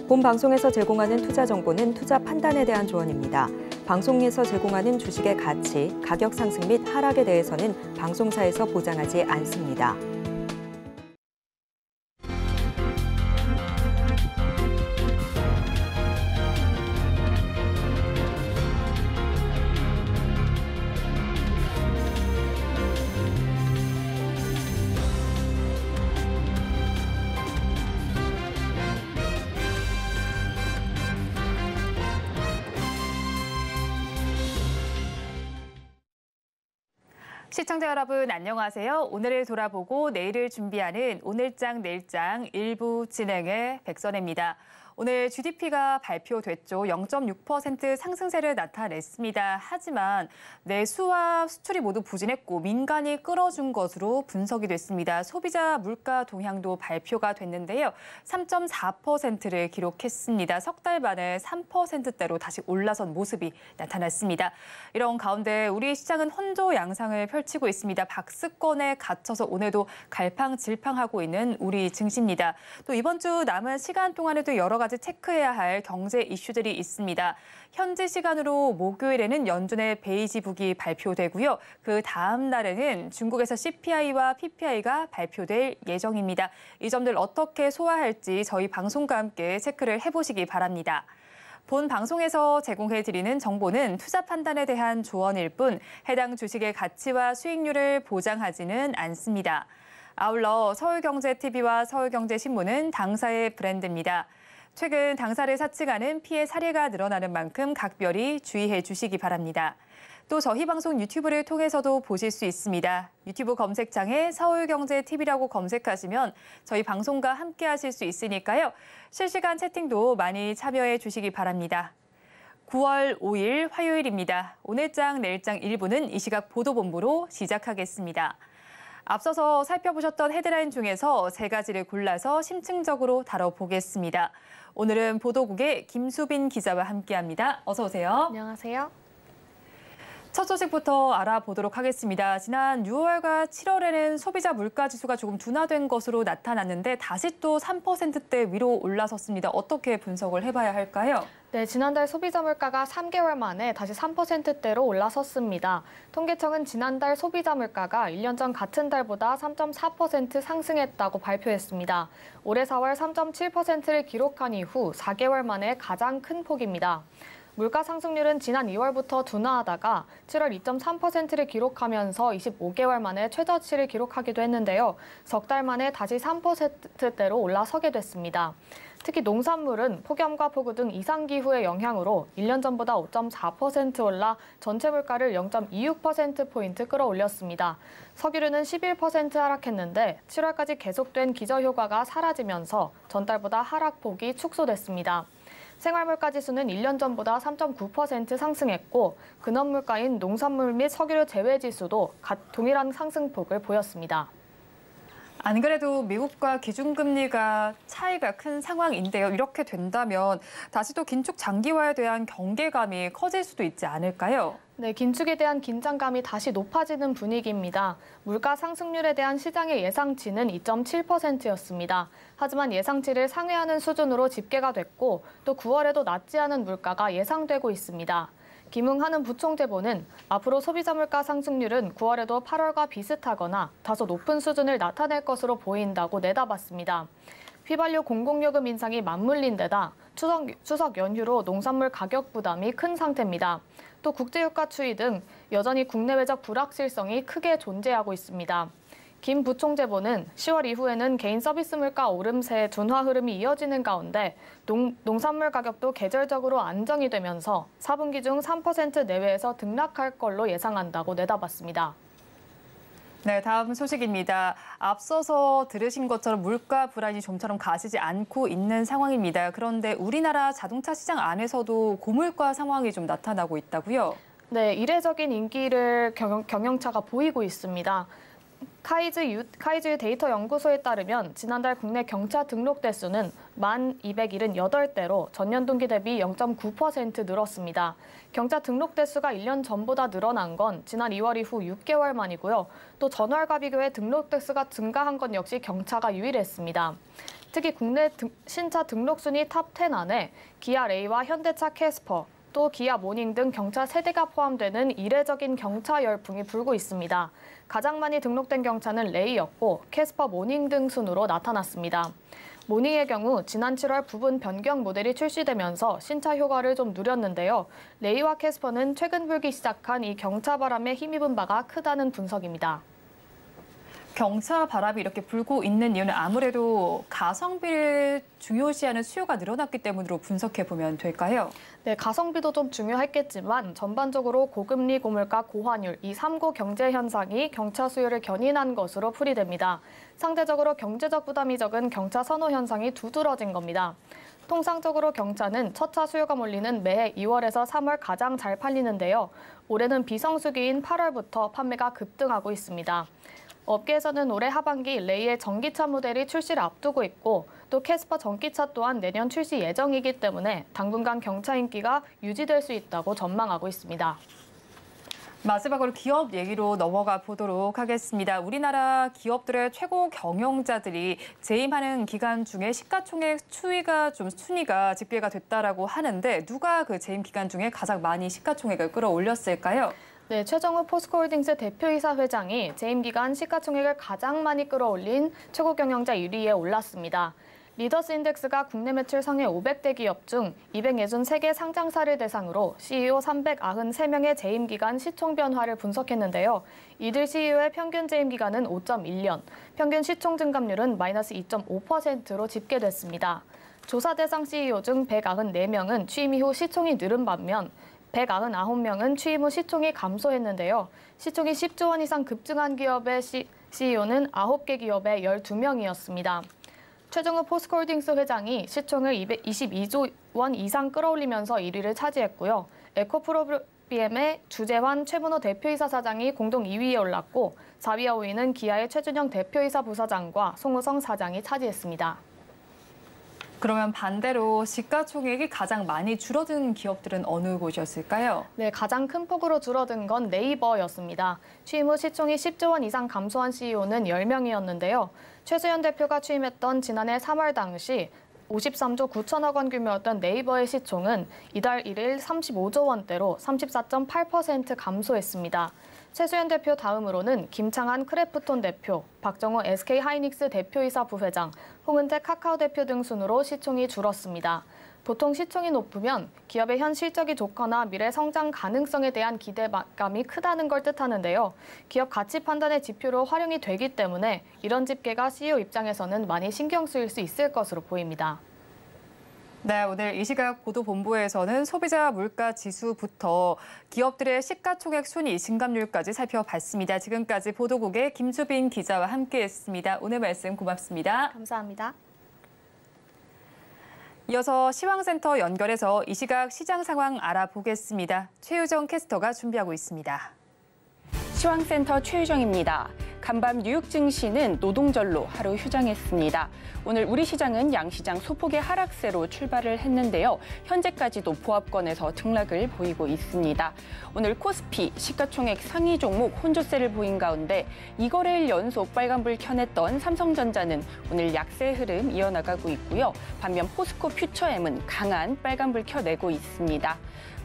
본 방송에서 제공하는 투자 정보는 투자 판단에 대한 조언입니다. 방송에서 제공하는 주식의 가치, 가격 상승 및 하락에 대해서는 방송사에서 보장하지 않습니다. 시청자 여러분 안녕하세요. 오늘을 돌아보고 내일을 준비하는 오늘장 내일장 1부 진행의 백선혜입니다. 오늘 GDP가 발표됐죠. 0.6% 상승세를 나타냈습니다. 하지만 내수와 수출이 모두 부진했고 민간이 끌어준 것으로 분석이 됐습니다. 소비자 물가 동향도 발표가 됐는데요. 3.4%를 기록했습니다. 석 달 만에 3%대로 다시 올라선 모습이 나타났습니다. 이런 가운데 우리 시장은 혼조 양상을 펼치고 있습니다. 박스권에 갇혀서 오늘도 갈팡질팡하고 있는 우리 증시입니다. 또 이번 주 남은 시간 동안에도 여러 가지 체크해야 할 경제 이슈들이 있습니다. 현지 시간으로 목요일에는 연준의 베이지북이 발표되고요. 그 다음 날에는 중국에서 CPI와 PPI가 발표될 예정입니다. 이 점들 어떻게 소화할지 저희 방송과 함께 체크를 해보시기 바랍니다. 본 방송에서 제공해드리는 정보는 투자 판단에 대한 조언일 뿐 해당 주식의 가치와 수익률을 보장하지는 않습니다. 아울러 서울경제TV와 서울경제신문은 당사의 브랜드입니다. 최근 당사를 사칭하는 피해 사례가 늘어나는 만큼 각별히 주의해 주시기 바랍니다. 또 저희 방송 유튜브를 통해서도 보실 수 있습니다. 유튜브 검색창에 서울경제TV라고 검색하시면 저희 방송과 함께 하실 수 있으니까요. 실시간 채팅도 많이 참여해 주시기 바랍니다. 9월 5일 화요일입니다. 오늘장 내일장 1부는 이 시각 보도본부로 시작하겠습니다. 앞서서 살펴보셨던 헤드라인 중에서 세 가지를 골라서 심층적으로 다뤄보겠습니다. 오늘은 보도국의 김수빈 기자와 함께합니다. 어서 오세요. 안녕하세요. 첫 소식부터 알아보도록 하겠습니다. 지난 6월과 7월에는 소비자 물가지수가 조금 둔화된 것으로 나타났는데 다시 또 3%대 위로 올라섰습니다. 어떻게 분석을 해봐야 할까요? 네, 지난달 소비자 물가가 3개월 만에 다시 3%대로 올라섰습니다. 통계청은 지난달 소비자 물가가 1년 전 같은 달보다 3.4% 상승했다고 발표했습니다. 올해 4월 3.7%를 기록한 이후 4개월 만에 가장 큰 폭입니다. 물가 상승률은 지난 2월부터 둔화하다가 7월 2.3%를 기록하면서 25개월 만에 최저치를 기록하기도 했는데요. 석 달 만에 다시 3%대로 올라서게 됐습니다. 특히 농산물은 폭염과 폭우 등 이상기후의 영향으로 1년 전보다 5.4% 올라 전체 물가를 0.26%포인트 끌어올렸습니다. 석유류는 11% 하락했는데 7월까지 계속된 기저효과가 사라지면서 전달보다 하락폭이 축소됐습니다. 생활물가 지수는 1년 전보다 3.9% 상승했고 근원물가인 농산물 및 석유류 제외 지수도 동일한 상승폭을 보였습니다. 안 그래도 미국과 기준금리가 차이가 큰 상황인데요. 이렇게 된다면 다시 또 긴축 장기화에 대한 경계감이 커질 수도 있지 않을까요? 네, 긴축에 대한 긴장감이 다시 높아지는 분위기입니다. 물가 상승률에 대한 시장의 예상치는 2.7%였습니다. 하지만 예상치를 상회하는 수준으로 집계가 됐고 또 9월에도 낮지 않은 물가가 예상되고 있습니다. 김웅하는 부총재보는 앞으로 소비자 물가 상승률은 9월에도 8월과 비슷하거나 다소 높은 수준을 나타낼 것으로 보인다고 내다봤습니다. 휘발유 공공요금 인상이 맞물린 데다 추석 연휴로 농산물 가격 부담이 큰 상태입니다. 또 국제유가 추이 등 여전히 국내외적 불확실성이 크게 존재하고 있습니다. 김 부총재보는 10월 이후에는 개인 서비스 물가 오름세의 둔화 흐름이 이어지는 가운데 농산물 가격도 계절적으로 안정이 되면서 4분기 중 3% 내외에서 등락할 걸로 예상한다고 내다봤습니다. 네, 다음 소식입니다. 앞서서 들으신 것처럼 물가 불안이 좀처럼 가시지 않고 있는 상황입니다. 그런데 우리나라 자동차 시장 안에서도 고물가 상황이 좀 나타나고 있다고요? 네, 이례적인 인기를 경영차가 보이고 있습니다. 카이즈 데이터 연구소에 따르면 지난달 국내 경차 등록 대수는 1,278대로 전년 동기 대비 0.9% 늘었습니다. 경차 등록 대수가 1년 전보다 늘어난 건 지난 2월 이후 6개월 만이고요. 또 전월과 비교해 등록 대수가 증가한 건 역시 경차가 유일했습니다. 특히 국내 신차 등록 순위 탑 10 안에 기아 레이와 현대차 캐스퍼, 또 기아 모닝 등 경차 세대가 포함되는 이례적인 경차 열풍이 불고 있습니다. 가장 많이 등록된 경차는 레이였고 캐스퍼 모닝 등 순으로 나타났습니다. 모닝의 경우 지난 7월 부분 변경 모델이 출시되면서 신차 효과를 좀 누렸는데요. 레이와 캐스퍼는 최근 불기 시작한 이 경차 바람에 힘입은 바가 크다는 분석입니다. 경차 바람이 이렇게 불고 있는 이유는 아무래도 가성비를 중요시하는 수요가 늘어났기 때문으로 분석해보면 될까요? 네, 가성비도 좀 중요했겠지만 전반적으로 고금리, 고물가, 고환율, 이 3고 경제 현상이 경차 수요를 견인한 것으로 풀이됩니다. 상대적으로 경제적 부담이 적은 경차 선호 현상이 두드러진 겁니다. 통상적으로 경차는 첫 차 수요가 몰리는 매해 2월에서 3월 가장 잘 팔리는데요. 올해는 비성수기인 8월부터 판매가 급등하고 있습니다. 업계에서는 올해 하반기 레이의 전기차 모델이 출시를 앞두고 있고 또 캐스퍼 전기차 또한 내년 출시 예정이기 때문에 당분간 경차 인기가 유지될 수 있다고 전망하고 있습니다. 마지막으로 기업 얘기로 넘어가 보도록 하겠습니다. 우리나라 기업들의 최고 경영자들이 재임하는 기간 중에 시가총액 순위가 집계가 됐다라고 하는데 누가 그 재임 기간 중에 가장 많이 시가총액을 끌어올렸을까요? 네, 최정우 포스코홀딩스 대표이사 회장이 재임 기간 시가총액을 가장 많이 끌어올린 최고 경영자 1위에 올랐습니다. 리더스 인덱스가 국내 매출 상위 500대 기업 중 263개 상장사를 대상으로 CEO 393명의 재임 기간 시총 변화를 분석했는데요. 이들 CEO의 평균 재임 기간은 5.1년, 평균 시총 증감률은 마이너스 2.5%로 집계됐습니다. 조사 대상 CEO 중 194명은 취임 이후 시총이 늘은 반면 199명은 취임 후 시총이 감소했는데요. 시총이 10조 원 이상 급증한 기업의 CEO는 9개 기업의 12명이었습니다. 최정우 포스코홀딩스 회장이 시총을 222조 원 이상 끌어올리면서 1위를 차지했고요. 에코프로비엠의 주재환 최문호 대표이사 사장이 공동 2위에 올랐고 4위와 5위는 기아의 최준영 대표이사 부사장과 송우성 사장이 차지했습니다. 그러면 반대로 시가총액이 가장 많이 줄어든 기업들은 어느 곳이었을까요? 네, 가장 큰 폭으로 줄어든 건 네이버였습니다. 취임 후 시총이 10조 원 이상 감소한 CEO는 10명이었는데요. 최수연 대표가 취임했던 지난해 3월 당시 53조 9천억 원 규모였던 네이버의 시총은 이달 1일 35조 원대로 34.8% 감소했습니다. 최수연 대표 다음으로는 김창한 크래프톤 대표, 박정호 SK하이닉스 대표이사 부회장, 홍은택 카카오 대표 등 순으로 시총이 줄었습니다. 보통 시총이 높으면 기업의 현 실적이 좋거나 미래 성장 가능성에 대한 기대감이 크다는 걸 뜻하는데요. 기업 가치 판단의 지표로 활용이 되기 때문에 이런 집계가 CEO 입장에서는 많이 신경 쓰일 수 있을 것으로 보입니다. 네, 오늘 이 시각 보도본부에서는 소비자 물가 지수부터 기업들의 시가총액 순위 증감률까지 살펴봤습니다. 지금까지 보도국의 김수빈 기자와 함께했습니다. 오늘 말씀 고맙습니다. 감사합니다. 이어서 시황센터 연결해서 이 시각 시장 상황 알아보겠습니다. 최유정 캐스터가 준비하고 있습니다. 시황센터 최유정입니다. 간밤 뉴욕 증시는 노동절로 하루 휴장했습니다. 오늘 우리 시장은 양시장 소폭의 하락세로 출발을 했는데요. 현재까지도 보합권에서 등락을 보이고 있습니다. 오늘 코스피 시가총액 상위 종목 혼조세를 보인 가운데 2거래일 연속 빨간불 켜냈던 삼성전자는 오늘 약세 흐름 이어나가고 있고요. 반면 포스코 퓨처엠은 강한 빨간불 켜내고 있습니다.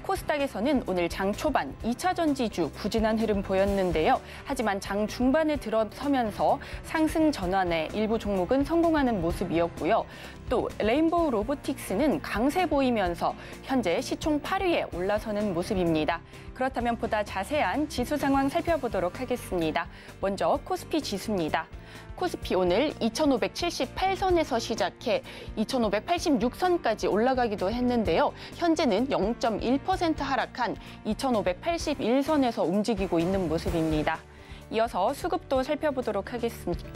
코스닥에서는 오늘 장 초반 2차 전지주 부진한 흐름 보였는데요. 하지만 장 중반에 들어서면서 상승 전환에 일부 종목은 성공하는 모습이었고요. 또 레인보우 로보틱스는 강세 보이면서 현재 시총 8위에 올라서는 모습입니다. 그렇다면 보다 자세한 지수 상황 살펴보도록 하겠습니다. 먼저 코스피 지수입니다. 코스피 오늘 2,578선에서 시작해 2,586선까지 올라가기도 했는데요. 현재는 0.1% 하락한 2,581선에서 움직이고 있는 모습입니다. 이어서 수급도 살펴보도록 하겠습니다.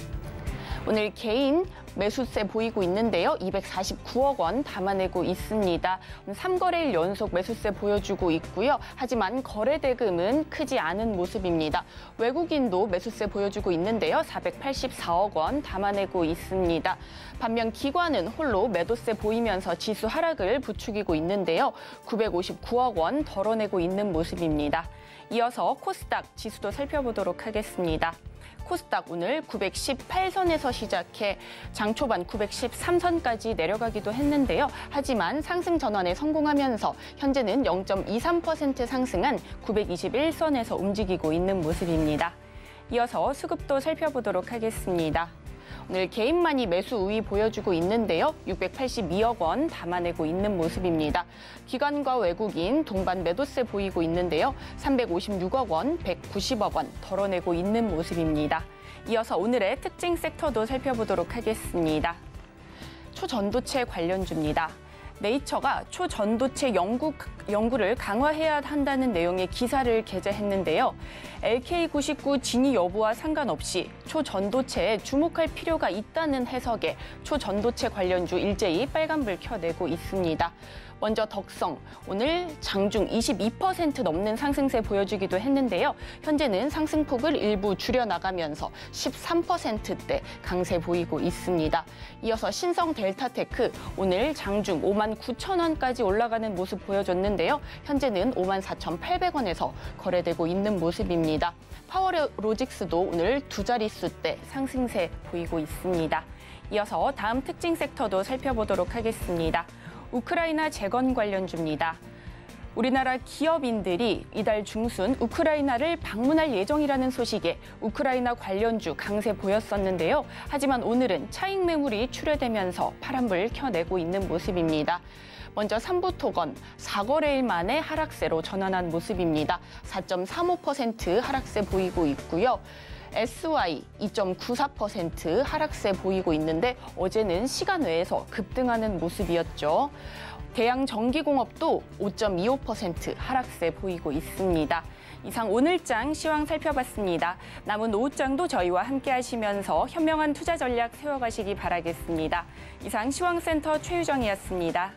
오늘 개인 매수세 보이고 있는데요. 249억 원 담아내고 있습니다. 3거래일 연속 매수세 보여주고 있고요. 하지만 거래 대금은 크지 않은 모습입니다. 외국인도 매수세 보여주고 있는데요. 484억 원 담아내고 있습니다. 반면 기관은 홀로 매도세 보이면서 지수 하락을 부추기고 있는데요. 959억 원 덜어내고 있는 모습입니다. 이어서 코스닥 지수도 살펴보도록 하겠습니다. 코스닥 오늘 918선에서 시작해 장 초반 913선까지 내려가기도 했는데요. 하지만 상승 전환에 성공하면서 현재는 0.23% 상승한 921선에서 움직이고 있는 모습입니다. 이어서 수급도 살펴보도록 하겠습니다. 오늘 개인만이 매수 우위 보여주고 있는데요. 682억 원 담아내고 있는 모습입니다. 기관과 외국인 동반 매도세 보이고 있는데요. 356억 원, 190억 원 덜어내고 있는 모습입니다. 이어서 오늘의 특징 섹터도 살펴보도록 하겠습니다. 초전도체 관련주입니다. 네이처가 초전도체 연구를 강화해야 한다는 내용의 기사를 게재했는데요. LK99 진위 여부와 상관없이 초전도체에 주목할 필요가 있다는 해석에 초전도체 관련주 일제히 빨간불 켜내고 있습니다. 먼저 덕성, 오늘 장중 22% 넘는 상승세 보여주기도 했는데요. 현재는 상승폭을 일부 줄여나가면서 13%대 강세 보이고 있습니다. 이어서 신성 델타테크, 오늘 장중 59,000원까지 올라가는 모습 보여줬는데요. 현재는 54,800원에서 거래되고 있는 모습입니다. 파워로직스도 오늘 두 자릿수대 상승세 보이고 있습니다. 이어서 다음 특징 섹터도 살펴보도록 하겠습니다. 우크라이나 재건 관련주입니다. 우리나라 기업인들이 이달 중순 우크라이나를 방문할 예정이라는 소식에 우크라이나 관련주 강세 보였었는데요. 하지만 오늘은 차익 매물이 출회되면서 파란불 켜내고 있는 모습입니다. 먼저 삼부토건 4거래일 만에 하락세로 전환한 모습입니다. 4.35% 하락세 보이고 있고요. SY 2.94% 하락세 보이고 있는데 어제는 시간 외에서 급등하는 모습이었죠. 대양전기공업도 5.25% 하락세 보이고 있습니다. 이상 오늘장 시황 살펴봤습니다. 남은 오후장도 저희와 함께 하시면서 현명한 투자 전략 세워가시기 바라겠습니다. 이상 시황센터 최유정이었습니다.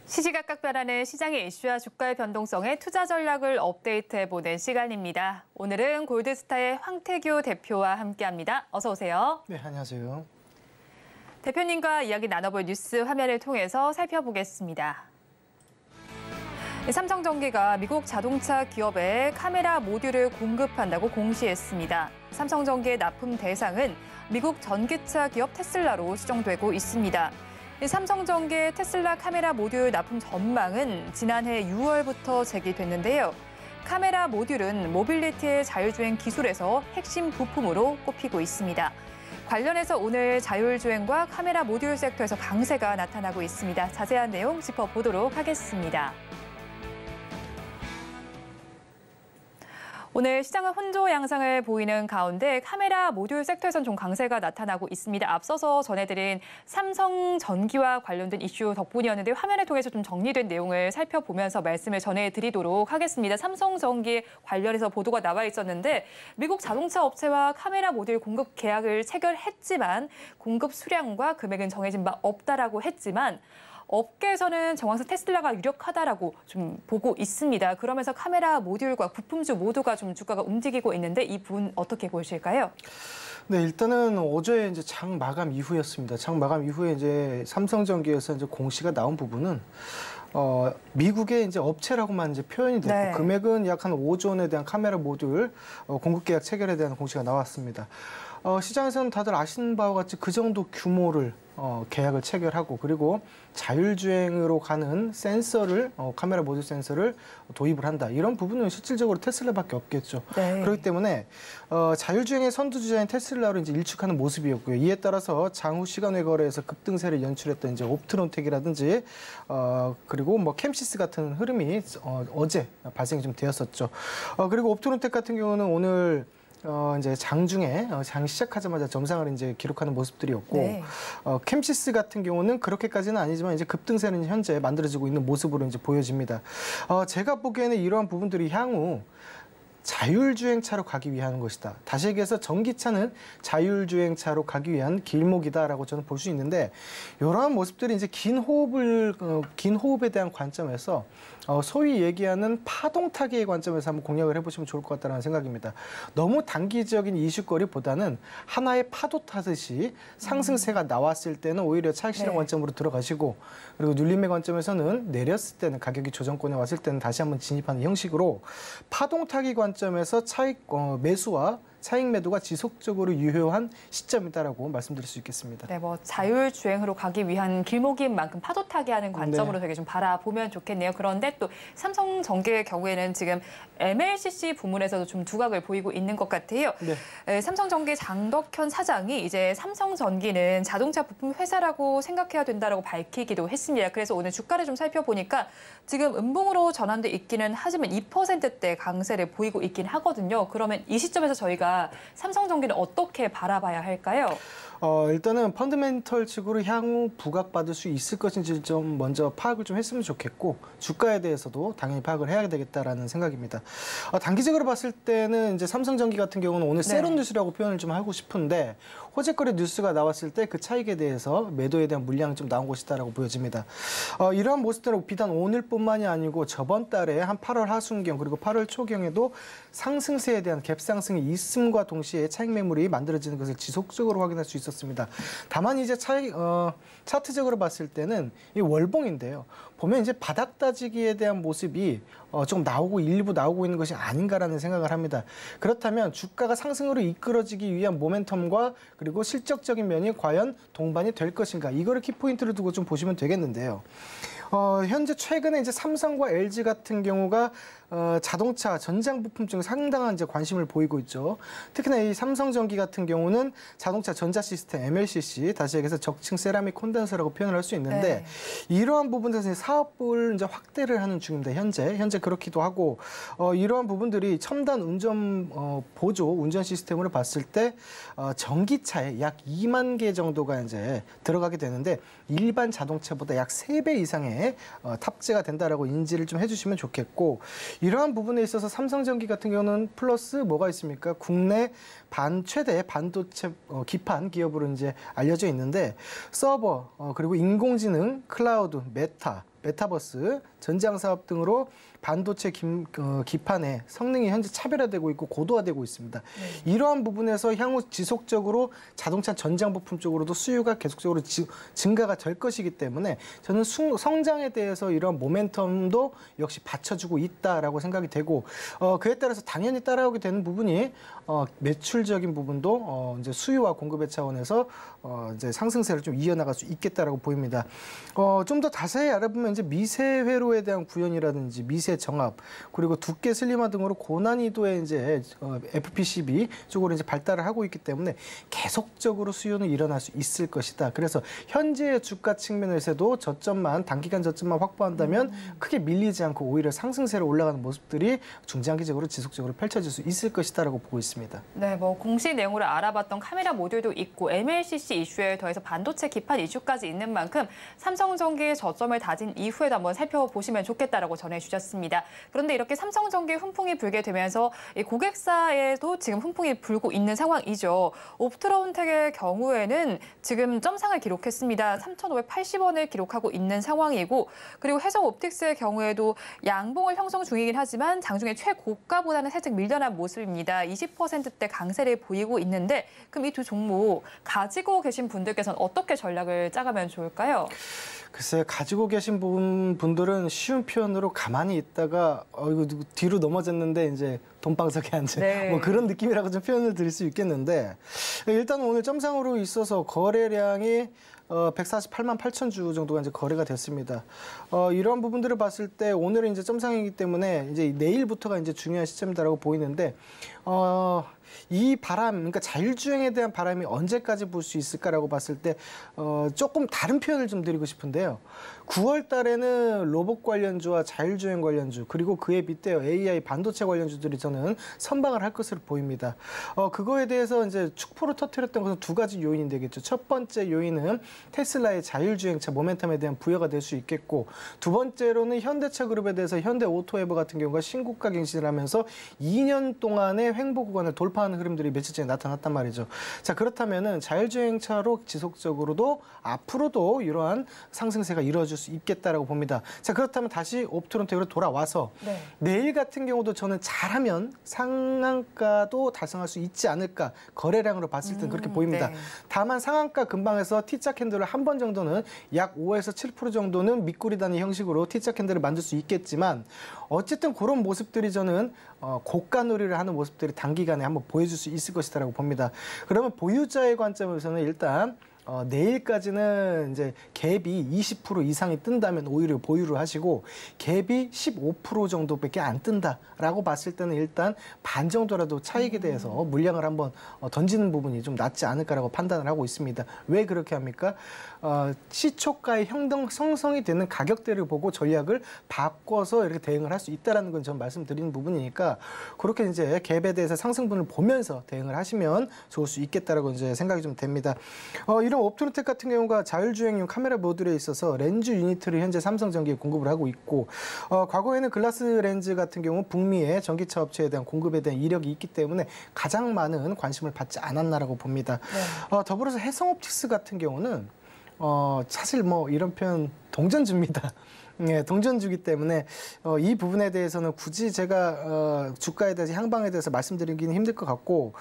시시각각 변하는 시장의 이슈와 주가의 변동성에 투자 전략을 업데이트해보는 시간입니다. 오늘은 골드스타의 황태규 대표와 함께합니다. 어서 오세요. 네, 안녕하세요. 대표님과 이야기 나눠볼 뉴스 화면을 통해서 살펴보겠습니다. 삼성전기가 미국 자동차 기업에 카메라 모듈을 공급한다고 공시했습니다. 삼성전기의 납품 대상은 미국 전기차 기업 테슬라로 추정되고 있습니다. 삼성전기의 테슬라 카메라 모듈 납품 전망은 지난해 6월부터 제기됐는데요. 카메라 모듈은 모빌리티의 자율주행 기술에서 핵심 부품으로 꼽히고 있습니다. 관련해서 오늘 자율주행과 카메라 모듈 섹터에서 강세가 나타나고 있습니다. 자세한 내용 짚어보도록 하겠습니다. 오늘 시장은 혼조 양상을 보이는 가운데 카메라 모듈 섹터에선 좀 강세가 나타나고 있습니다. 앞서서 전해드린 삼성전기와 관련된 이슈 덕분이었는데 화면을 통해서 좀 정리된 내용을 살펴보면서 말씀을 전해드리도록 하겠습니다. 삼성전기 관련해서 보도가 나와 있었는데 미국 자동차 업체와 카메라 모듈 공급 계약을 체결했지만 공급 수량과 금액은 정해진 바 없다라고 했지만 업계에서는 정황상 테슬라가 유력하다라고 좀 보고 있습니다. 그러면서 카메라 모듈과 부품주 모두가 좀 주가가 움직이고 있는데 이 부분 어떻게 보실까요? 네, 일단은 어제 이제 장 마감 이후였습니다. 장 마감 이후에 이제 삼성전기에서 이제 공시가 나온 부분은 미국의 이제 업체라고만 이제 표현이 됐고 네. 금액은 약 한 5조 원에 대한 카메라 모듈 공급 계약 체결에 대한 공시가 나왔습니다. 시장에서는 다들 아시는 바와 같이 그 정도 규모를 계약을 체결하고 그리고 자율주행으로 가는 센서를 카메라 모듈 센서를 도입을 한다. 이런 부분은 실질적으로 테슬라밖에 없겠죠. 네. 그렇기 때문에 자율주행의 선두주자인 테슬라로 이제 일축하는 모습이었고요. 이에 따라서 장후 시간외 거래에서 급등세를 연출했던 이제 옵트론텍이라든지 그리고 뭐 캠시스 같은 흐름이 어제 발생이 좀 되었었죠. 그리고 옵트론텍 같은 경우는 오늘 이제 장중에 장 시작하자마자 점상을 이제 기록하는 모습들이었고 네. 캠시스 같은 경우는 그렇게까지는 아니지만 이제 급등세는 현재 만들어지고 있는 모습으로 이제 보여집니다. 제가 보기에는 이러한 부분들이 향후 자율주행차로 가기 위한 것이다. 다시 얘기해서 전기차는 자율주행차로 가기 위한 길목이다라고 저는 볼 수 있는데 이러한 모습들이 이제 긴 호흡에 대한 관점에서 소위 얘기하는 파동타기의 관점에서 한번 공략을 해보시면 좋을 것 같다는 생각입니다. 너무 단기적인 이슈거리보다는 하나의 파도 타듯이 상승세가 나왔을 때는 오히려 차익 실현 네. 관점으로 들어가시고 그리고 눌림의 관점에서는 내렸을 때는 가격이 조정권에 왔을 때는 다시 한번 진입하는 형식으로 파동타기 관점에서 차익 매수와 차익 매도가 지속적으로 유효한 시점이다라고 말씀드릴 수 있겠습니다. 네, 뭐 자율주행으로 가기 위한 길목인 만큼 파도 타기 하는 관점으로 되게 좀 바라보면 좋겠네요. 그런데 또 삼성전기의 경우에는 지금 MLCC 부문에서도 좀 두각을 보이고 있는 것 같아요. 네. 삼성전기 장덕현 사장이 이제 삼성전기는 자동차 부품 회사라고 생각해야 된다라고 밝히기도 했습니다. 그래서 오늘 주가를 좀 살펴보니까 지금 음봉으로 전환돼 있기는 하지만 2%대 강세를 보이고 있긴 하거든요. 그러면 이 시점에서 저희가 삼성전기는 어떻게 바라봐야 할까요? 일단은 펀드멘털 측으로 향후 부각받을 수 있을 것인지 좀 먼저 파악을 좀 했으면 좋겠고 주가에 대해서도 당연히 파악을 해야 되겠다라는 생각입니다. 단기적으로 봤을 때는 이제 삼성전기 같은 경우는 오늘 세론 뉴스라고 표현을 좀 하고 싶은데 호재거리 뉴스가 나왔을 때 그 차익에 대해서 매도에 대한 물량이 좀 나온 것이다라고 보여집니다. 이러한 모습들은 비단 오늘뿐만이 아니고 저번 달에 한 8월 하순경 그리고 8월 초경에도 상승세에 대한 갭상승이 있음과 동시에 차익 매물이 만들어지는 것을 지속적으로 확인할 수 있었습니다. 다만 이제 차트적으로 봤을 때는 이 월봉인데요. 보면 이제 바닥 다지기에 대한 모습이 좀 일부 나오고 있는 것이 아닌가라는 생각을 합니다. 그렇다면 주가가 상승으로 이끌어지기 위한 모멘텀과 그리고 실적적인 면이 과연 동반이 될 것인가 이거를 키포인트로 두고 좀 보시면 되겠는데요. 현재 최근에 이제 삼성과 LG 같은 경우가 자동차 전장 부품 중 상당한 이제 관심을 보이고 있죠. 특히나 이 삼성전기 같은 경우는 자동차 전자 시스템 MLCC 다시 얘기해서 적층 세라믹 콘덴서라고 표현을 할 수 있는데 이러한 부분에서 사업을 이제 확대를 하는 중입니다. 현재 그렇기도 하고 이러한 부분들이 첨단 운전 보조 운전 시스템으로 봤을 때 전기차에 약 2만 개 정도가 이제 들어가게 되는데 일반 자동차보다 약 3배 이상의 탑재가 된다라고 인지를 좀 해주시면 좋겠고 이러한 부분에 있어서 삼성전기 같은 경우는 플러스 뭐가 있습니까? 국내 최대 반도체 기판 기업으로 이제 알려져 있는데 서버 그리고 인공지능, 클라우드, 메타버스, 전장 사업 등으로 반도체 기판의 성능이 현재 차별화되고 있고 고도화되고 있습니다. 이러한 부분에서 향후 지속적으로 자동차 전장 부품 쪽으로도 수요가 계속적으로 증가가 될 것이기 때문에 저는 성장에 대해서 이런 모멘텀도 역시 받쳐주고 있다라고 생각이 되고 그에 따라서 당연히 따라오게 되는 부분이 매출적인 부분도 이제 수요와 공급의 차원에서 이제 상승세를 좀 이어나갈 수 있겠다라고 보입니다. 좀 더 자세히 알아보면 이제 미세 회로에 대한 구현이라든지 미세 정압 그리고 두께 슬림화 등으로 고난이도의 이제 FPCB 쪽으로 이제 발달을 하고 있기 때문에 계속적으로 수요는 일어날 수 있을 것이다. 그래서 현재의 주가 측면에서도 단기간 저점만 확보한다면 크게 밀리지 않고 오히려 상승세로 올라가는 모습들이 중장기적으로 지속적으로 펼쳐질 수 있을 것이다라고 보고 있습니다. 네, 뭐 공시 내용으로 알아봤던 카메라 모듈도 있고 MLCC 이슈에 더해서 반도체 기판 이슈까지 있는 만큼 삼성전기의 저점을 다진 이후에도 한번 살펴보시면 좋겠다라고 전해주셨습니다. 그런데 이렇게 삼성전기에 훈풍이 불게 되면서 이 고객사에도 지금 훈풍이 불고 있는 상황이죠. 옵트론텍의 경우에는 지금 점상을 기록했습니다. 3,580원을 기록하고 있는 상황이고 그리고 해성옵틱스의 경우에도 양봉을 형성 중이긴 하지만 장중에 최고가보다는 살짝 밀려난 모습입니다. 20%대 강세를 보이고 있는데 그럼 이 두 종목 가지고 계신 분들께서는 어떻게 전략을 짜가면 좋을까요? 글쎄 가지고 계신 분들은 쉬운 표현으로 가만히 있다가 이거 뒤로 넘어졌는데 이제 돈방석에 앉은 네. 뭐 그런 느낌이라고 좀 표현을 드릴 수 있겠는데 일단 오늘 점상으로 있어서 거래량이 148만 8천 주 정도가 이제 거래가 됐습니다. 이러한 부분들을 봤을 때 오늘은 이제 점상이기 때문에 이제 내일부터가 이제 중요한 시점이다라고 보이는데 이 바람, 그러니까 자율주행에 대한 바람이 언제까지 불 수 있을까라고 봤을 때 조금 다른 표현을 좀 드리고 싶은데요. 9월 달에는 로봇 관련주와 자율주행 관련주 그리고 그에 빗대어 AI 반도체 관련주들이 저는 선방을 할 것으로 보입니다. 그거에 대해서 이제 축포를 터뜨렸던 것은 두 가지 요인이 되겠죠. 첫 번째 요인은 테슬라의 자율주행차 모멘텀에 대한 부여가 될 수 있겠고 두 번째로는 현대차 그룹에 대해서 현대오토에버 같은 경우가 신고가 갱신을 하면서 2년 동안의 횡보 구간을 돌파하는 흐름들이 며칠 전에 나타났단 말이죠. 자, 그렇다면은 자율주행차로 지속적으로도 앞으로도 이러한 상승세가 이루어질 수 있겠다라고 봅니다. 자, 그렇다면 다시 옵트론텍으로 돌아와서 네. 내일 같은 경우도 저는 잘하면 상한가도 달성할 수 있지 않을까 거래량으로 봤을 때는 그렇게 보입니다. 네. 다만 상한가 근방에서 T자 캔들을 한 번 정도는 약 5에서 7% 정도는 밑꼬리 단위 형식으로 T자 캔들을 만들 수 있겠지만 어쨌든 그런 모습들이 저는 고가놀이를 하는 모습들이 단기간에 한번 보여줄 수 있을 것이다라고 봅니다. 그러면 보유자의 관점에서는 일단 내일까지는 이제 갭이 20% 이상이 뜬다면 오히려 보유를 하시고 갭이 15% 정도밖에 안 뜬다라고 봤을 때는 일단 반 정도라도 차익에 대해서 물량을 한번 던지는 부분이 좀 낫지 않을까라고 판단을 하고 있습니다. 왜 그렇게 합니까? 시초가의 형성이 되는 가격대를 보고 전략을 바꿔서 이렇게 대응을 할 수 있다라는 건 전 말씀드리는 부분이니까 그렇게 이제 갭에 대해서 상승분을 보면서 대응을 하시면 좋을 수 있겠다라고 이제 생각이 좀 됩니다. 이런 옵트론텍 같은 경우가 자율주행용 카메라 모듈에 있어서 렌즈 유니트를 현재 삼성전기에 공급을 하고 있고 과거에는 글라스 렌즈 같은 경우 북미의 전기차 업체에 대한 공급에 대한 이력이 있기 때문에 가장 많은 관심을 받지 않았나라고 봅니다. 네. 더불어서 해성옵틱스 같은 경우는 사실 뭐 이런 표현 동전주입니다. 예, 동전주기 때문에 이 부분에 대해서는 굳이 제가 주가에 대해서 향방에 대해서 말씀드리기는 힘들 것 같고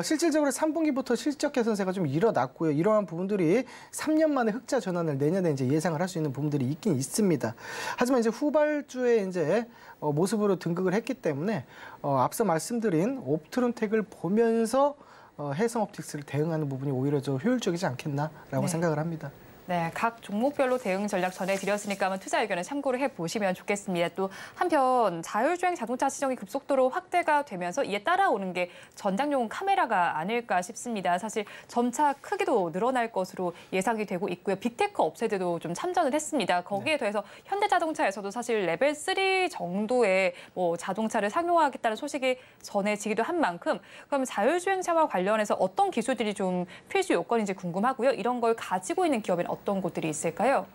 실질적으로 3분기부터 실적 개선세가 좀 일어났고요. 이러한 부분들이 3년 만에 흑자 전환을 내년에 이제 예상을 할 수 있는 부분들이 있긴 있습니다. 하지만 이제 후발주에 이제 모습으로 등극을 했기 때문에 앞서 말씀드린 옵트론텍을 보면서 해성옵틱스를 대응하는 부분이 오히려 더 효율적이지 않겠나라고 네. 생각을 합니다. 네, 각 종목별로 대응 전략 전해드렸으니까 한번 투자 의견을 참고를 해보시면 좋겠습니다. 또 한편 자율주행 자동차 시장이 급속도로 확대가 되면서 이에 따라오는 게 전장용 카메라가 아닐까 싶습니다. 사실 점차 크기도 늘어날 것으로 예상이 되고 있고요. 빅테크 업체들도 좀 참전을 했습니다. 거기에 더해서 현대자동차에서도 사실 레벨 3 정도의 뭐 자동차를 상용화하겠다는 소식이 전해지기도 한 만큼 그럼 자율주행차와 관련해서 어떤 기술들이 좀 필수 요건인지 궁금하고요. 이런 걸 가지고 있는 기업은 어떤 곳들이 있을까요?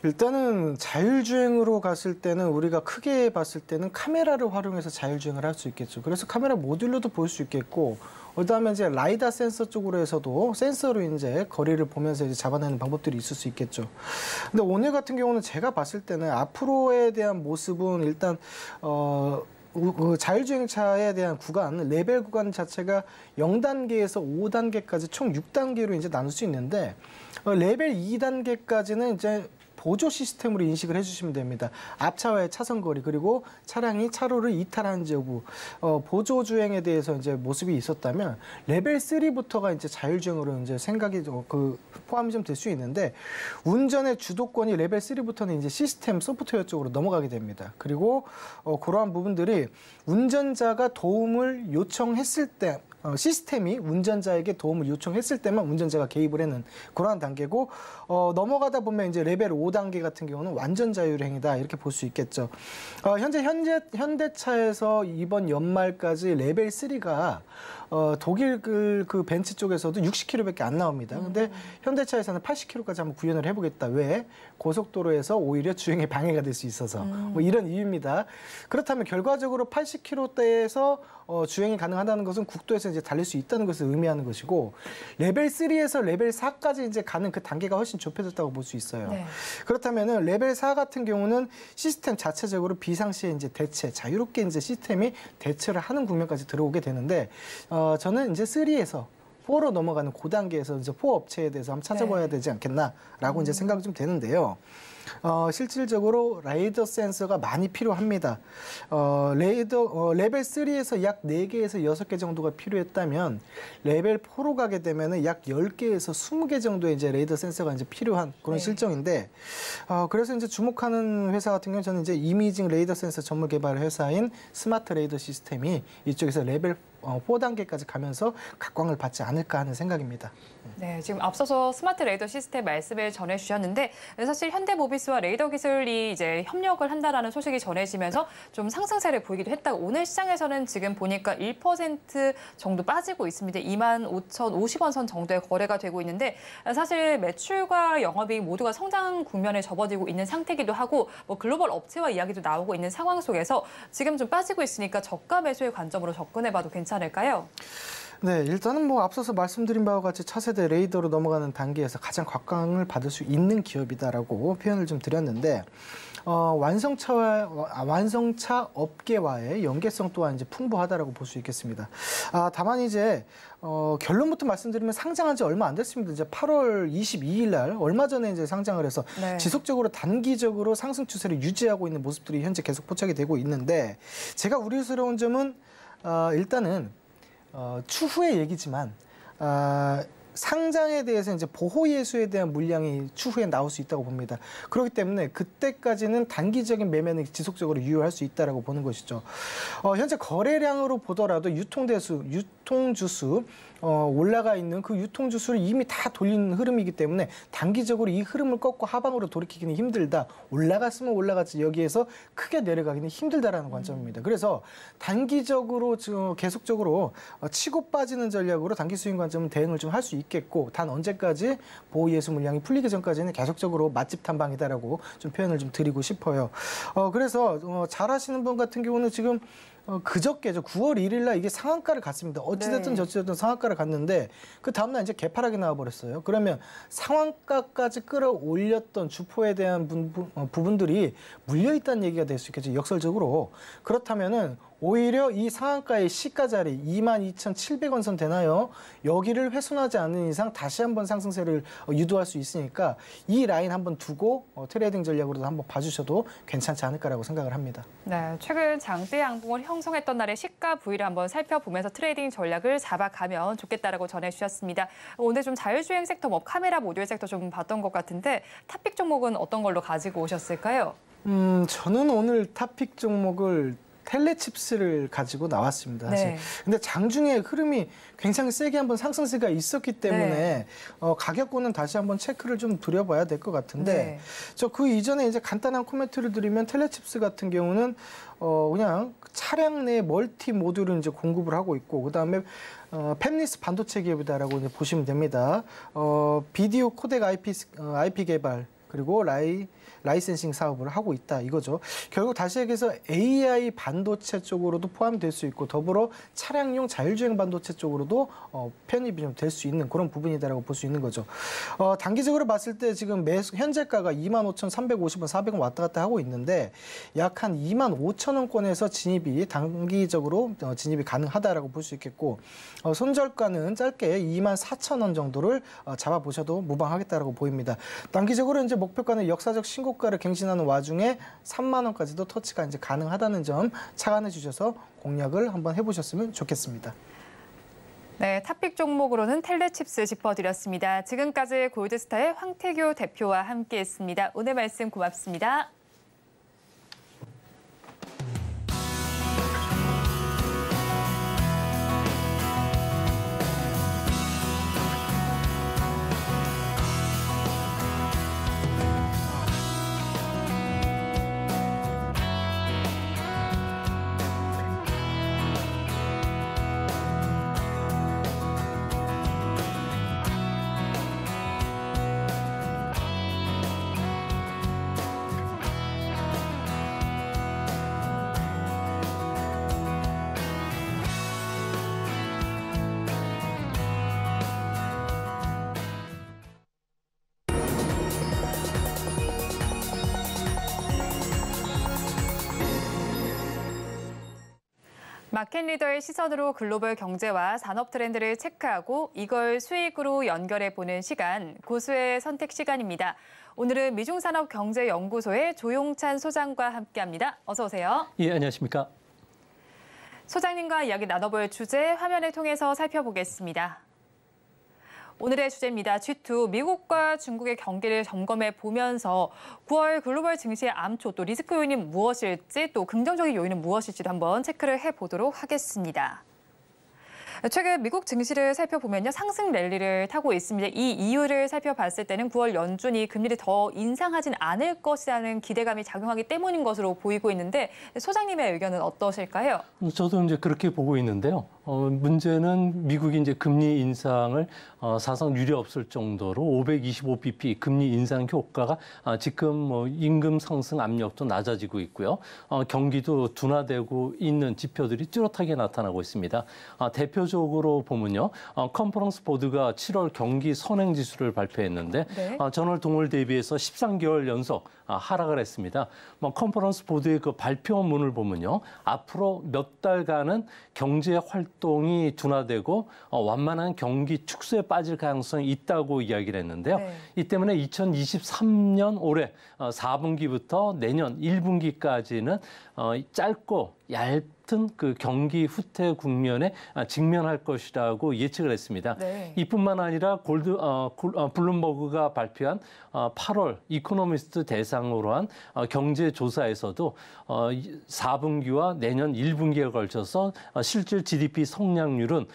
일단은 자율주행으로 갔을 때는 우리가 크게 봤을 때는 카메라를 활용해서 자율주행을 할 수 있겠죠. 그래서 카메라 모듈로도 볼 수 있겠고 그다음에 이제 라이다 센서 쪽으로 해서도 센서로 이제 거리를 보면서 이제 잡아내는 방법들이 있을 수 있겠죠. 근데 오늘 같은 경우는 제가 봤을 때는 앞으로에 대한 모습은 일단 자율주행차에 대한 구간, 레벨 구간 자체가 0단계에서 5단계까지 총 6단계로 이제 나눌 수 있는데 레벨 2단계까지는 이제 보조 시스템으로 인식을 해주시면 됩니다. 앞차와의 차선 거리 그리고 차량이 차로를 이탈하는지 여부 보조 주행에 대해서 이제 모습이 있었다면 레벨 3부터가 이제 자율주행으로 이제 생각이 포함이 좀 될 수 있는데 운전의 주도권이 레벨 3부터는 이제 시스템 소프트웨어 쪽으로 넘어가게 됩니다. 그리고 그러한 부분들이 운전자가 도움을 요청했을 때 시스템이 운전자에게 도움을 요청했을 때만 운전자가 개입을 하는 그러한 단계고 넘어가다 보면 이제 레벨 5단계 같은 경우는 완전 자율행이다 이렇게 볼 수 있겠죠. 현재 현대차에서 이번 연말까지 레벨 3가 독일 그 벤츠 쪽에서도 60km밖에 안 나옵니다. 근데 현대차에서는 80km까지 한번 구현을 해보겠다. 왜? 고속도로에서 오히려 주행에 방해가 될 수 있어서 뭐 이런 이유입니다. 그렇다면 결과적으로 80km대에서 주행이 가능하다는 것은 국도에서 이제 달릴 수 있다는 것을 의미하는 것이고 레벨 3에서 레벨 4까지 이제 가는 그 단계가 훨씬 좁혀졌다고 볼 수 있어요. 네. 그렇다면은 레벨 4 같은 경우는 시스템 자체적으로 비상시에 이제 자유롭게 이제 시스템이 대처를 하는 국면까지 들어오게 되는데 저는 이제 3에서 4로 넘어가는 그 단계에서 이제 4 업체에 대해서 한번 찾아봐야 되지 않겠나라고 이제 생각이 좀 되는데요. 실질적으로 레이더 센서가 많이 필요합니다. 레벨 3에서 약 4개에서 6개 정도가 필요했다면 레벨 4로 가게 되면은 약 10개에서 20개 정도의 이제 레이더 센서가 이제 필요한 그런 실정인데, 그래서 이제 주목하는 회사 같은 경우는 저는 이제 이미징 레이더 센서 전문 개발 회사인 스마트 레이더 시스템이 이쪽에서 레벨 4단계까지 가면서 각광을 받지 않을까 하는 생각입니다. 네, 지금 앞서서 스마트 레이더 시스템 말씀을 전해주셨는데 사실 현대모비스와 레이더 기술이 이제 협력을 한다라는 소식이 전해지면서 좀 상승세를 보이기도 했다고 오늘 시장에서는 지금 보니까 1% 정도 빠지고 있습니다. 25,050원 선 정도의 거래가 되고 있는데 사실 매출과 영업이익 모두가 성장 국면에 접어들고 있는 상태이기도 하고 뭐 글로벌 업체와 이야기도 나오고 있는 상황 속에서 지금 좀 빠지고 있으니까 저가 매수의 관점으로 접근해봐도 괜찮을까요? 네, 일단은 뭐 앞서서 말씀드린 바와 같이 차세대 레이더로 넘어가는 단계에서 가장 각광을 받을 수 있는 기업이다라고 표현을 좀 드렸는데, 완성차 업계와의 연계성 또한 이제 풍부하다라고 볼 수 있겠습니다. 다만 이제 결론부터 말씀드리면 상장한 지 얼마 안 됐습니다. 이제 8월 22일 날 얼마 전에 이제 상장을 해서 지속적으로 단기적으로 상승 추세를 유지하고 있는 모습들이 현재 계속 포착이 되고 있는데, 제가 우려스러운 점은 일단은 추후의 얘기지만 상장에 대해서 이제 보호 예수에 대한 물량이 추후에 나올 수 있다고 봅니다. 그렇기 때문에 그때까지는 단기적인 매매는 지속적으로 유효할 수 있다라고 보는 것이죠. 현재 거래량으로 보더라도 유통주수 올라가 있는 그 유통주수를 이미 다 돌린 흐름이기 때문에 단기적으로 이 흐름을 꺾고 하방으로 돌이키기는 힘들다. 올라갔으면 올라갔지 여기에서 크게 내려가기는 힘들다라는 관점입니다. 그래서 단기적으로 계속적으로 치고 빠지는 전략으로 단기 수익 관점은 대응을 좀 할 수 있겠고, 단 언제까지 보호 예수 물량이 풀리기 전까지는 계속적으로 맛집 탐방이다라고 좀 표현을 좀 드리고 싶어요. 그래서 잘 하시는 분 같은 경우는 지금 그저께죠. 9월 1일 날 이게 상한가를 갔습니다. 어찌됐든 저찌됐든 상한가를 갔는데 그 다음날 이제 개파락이 나와버렸어요. 그러면 상한가까지 끌어올렸던 주포에 대한 부분들이 물려있다는 얘기가 될 수 있겠죠. 역설적으로. 그렇다면은 오히려 이 상한가의 시가 자리 22,700원 선 되나요? 여기를 훼손하지 않는 이상 다시 한번 상승세를 유도할 수 있으니까 이 라인 한번 두고 트레이딩 전략으로도 한번 봐주셔도 괜찮지 않을까라고 생각을 합니다. 네, 최근 장대 양봉을 형성했던 날의 시가 부위를 한번 살펴보면서 트레이딩 전략을 잡아가면 좋겠다라고 전해주셨습니다. 오늘 좀 자율주행 섹터, 뭐 카메라 모듈 섹터 좀 봤던 것 같은데 탑픽 종목은 어떤 걸로 가지고 오셨을까요? 저는 오늘 탑픽 종목을 텔레칩스를 가지고 나왔습니다. 사실. 네. 근데 장중에 흐름이 굉장히 세게 한번 상승세가 있었기 때문에 가격권은 다시 한번 체크를 좀 드려봐야 될 것 같은데, 저 그 이전에 이제 간단한 코멘트를 드리면 텔레칩스 같은 경우는 그냥 차량 내 멀티 모듈을 이제 공급을 하고 있고, 그 다음에 팹리스 반도체 기업이다라고 이제 보시면 됩니다. 비디오 코덱 IP 개발, 그리고 라이센싱 사업을 하고 있다 이거죠. 결국 다시 얘기해서 AI 반도체 쪽으로도 포함될 수 있고, 더불어 차량용 자율주행 반도체 쪽으로도 편입이 좀 될 수 있는 그런 부분이다라고 볼 수 있는 거죠. 단기적으로 봤을 때 지금 현재가가 25,350원, 400원 왔다 갔다 하고 있는데 약 한 25,000원권에서 진입이 단기적으로 진입이 가능하다라고 볼 수 있겠고, 손절가는 짧게 24,000원 정도를 잡아보셔도 무방하겠다라고 보입니다. 단기적으로 이제 목표가는 역사적 신고가를 갱신하는 와중에 3만 원까지도 터치가 이제 가능하다는 점 착안해 주셔서 공략을 한번 해보셨으면 좋겠습니다. 네, 탑픽 종목으로는 텔레칩스 짚어드렸습니다. 지금까지 골드스타의 황태규 대표와 함께했습니다. 오늘 말씀 고맙습니다. 마켓 리더의 시선으로 글로벌 경제와 산업 트렌드를 체크하고 이걸 수익으로 연결해 보는 시간, 고수의 선택 시간입니다. 오늘은 미중산업경제연구소의 조용찬 소장과 함께합니다. 어서 오세요. 예, 안녕하십니까. 소장님과 이야기 나눠볼 주제 화면을 통해서 살펴보겠습니다. 오늘의 주제입니다. G2, 미국과 중국의 경기를 점검해 보면서 9월 글로벌 증시의 암초, 또 리스크 요인이 무엇일지, 또 긍정적인 요인은 무엇일지도 한번 체크를 해보도록 하겠습니다. 최근 미국 증시를 살펴보면요, 상승 랠리를 타고 있습니다. 이 이유를 살펴봤을 때는 9월 연준이 금리를 더 인상하진 않을 것이라는 기대감이 작용하기 때문인 것으로 보이고 있는데 소장님의 의견은 어떠실까요? 저도 이제 그렇게 보고 있는데요. 문제는 미국이 이제 금리 인상을 사상 유례 없을 정도로 525bp 금리 인상 효과가 지금 임금 상승 압력도 낮아지고 있고요. 경기도 둔화되고 있는 지표들이 뚜렷하게 나타나고 있습니다. 대표적으로 보면요, 컨퍼런스 보드가 7월 경기 선행 지수를 발표했는데 네. 전월 동월 대비해서 13개월 연속 하락을 했습니다. 컨퍼런스 보드의 그 발표문을 보면요, 앞으로 몇 달간은 경제 활동이 둔화되고 완만한 경기 축소에 빠질 가능성이 있다고 이야기를 했는데요. 네. 이 때문에 2023년 올해 4분기부터 내년 1분기까지는 짧고 얇은 그 경기 후퇴 국면에 직면할 것이라고 예측을 했습니다. 네. 이뿐만 아니라 블룸버그가 발표한 8월 이코노미스트 대상으로 한 경제 조사에서도 4분기와 내년 1분기에 걸쳐서 실질 GDP 성장률은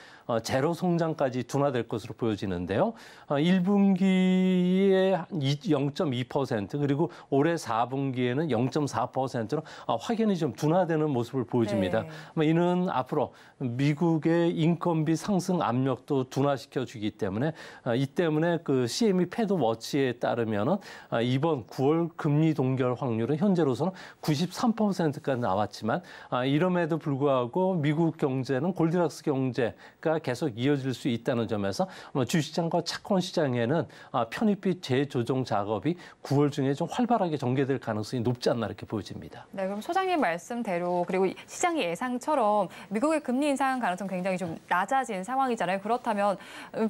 제로 성장까지 둔화될 것으로 보여지는데요. 1분기에 0.2% 그리고 올해 4분기에는 0.4%로 확연히 좀 둔화되는 모습을 보여줍니다. 네. 이는 앞으로 미국의 인건비 상승 압력도 둔화시켜주기 때문에 이 때문에 그 CME 패드 워치에 따르면은 이번 9월 금리 동결 확률은 현재로서는 93%까지 나왔지만 이럼에도 불구하고 미국 경제는 골디락스 경제가 계속 이어질 수 있다는 점에서 주시장과 채권 시장에는 편입비 재조정 작업이 9월 중에 좀 활발하게 전개될 가능성이 높지 않나 이렇게 보여집니다. 네, 그럼 소장님 말씀대로 그리고 시장의 예상처럼 미국의 금리 인상 가능성 굉장히 좀 낮아진 상황이잖아요. 그렇다면